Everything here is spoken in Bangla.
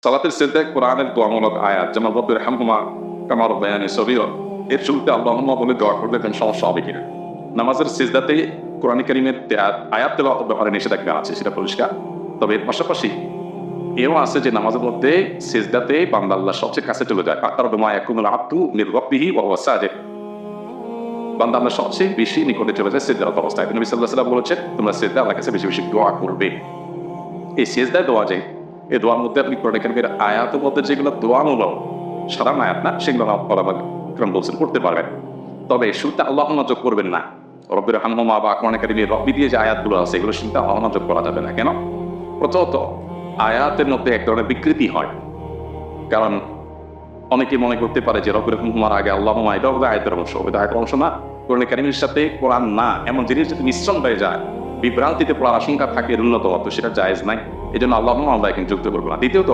সালাতের সিজদায় কোরআনের দোয়ামূলক আয়াত যেমন রব্বি রহমহুমা কামা রাব্বায়ানি সগীরা, এর শুরুতে আল্লাহুম্মা বলে দোয়া করলে কোনো সমস্যা হবে কিনা? নামাজের সিজদাতে কোরআন কারীমের আয়াত তেলাওয়াতের ব্যাপারে নিষেধাজ্ঞা আছে, সেটা পরিষ্কার। তবে এর পাশাপাশি এও আছে যে নামাজের মধ্যে সিজদাতে বান্দা আল্লাহর সবচেয়ে কাছে চলে যায়। আকরাবু মা ইয়াকুনুল আবদু মির রাব্বিহি ওয়া হুয়া সাজিদ। বান্দা আল্লাহর সবচেয়ে বেশি নিকটে চলে যায় সিজদারত অবস্থায়। নবী সাল্লাল্লাহু আলাইহি ওয়াসাল্লাম বলেছেন, তোমরা সিজদায় আল্লাহর কাছে বেশি বেশি দোয়া করবে। এই সিজদায় দোয়া যে এই দোয়ার মধ্যে আপনি কোরআন কারীমের আয়াতের মধ্যে যেগুলো দোয়ামূলক, সাধারণ আয়াত না, সেগুলো ওলামা কিরাম বলছেন করতে পারবেন। তবে শুরুতে আল্লাহুম্মা যোগ করবেন না। রব্বি রহমহুমা বা কোরআন কারীমের রব্বি দিয়ে যে আয়াতগুলো আছে এগুলো শুনতে আল্লাহুম্মা যোগ করা যাবে না। কেন? প্রথমত আয়াতের মধ্যে এক ধরনের বিকৃতি হয়। কারণ অনেকে মনে করতে পারে যে রব্বি রহমহুমার আগে আল্লাহুম্মা, এটা হবে আয়াতের অংশ, এটা আয়াতের অংশ না। কোরআন কারীমের সাথে কোরআন না এমন জিনিস যদি মিশ্রণ হয়ে যায়, বিভ্রান্তিতে পড়ার আশঙ্কা থাকে ন্যূনতম, তো সেটা জায়েজ নাই। এই জন্য আল্লাহুম্মা আমরা এখানে যুক্ত করবো না। দ্বিতীয়ত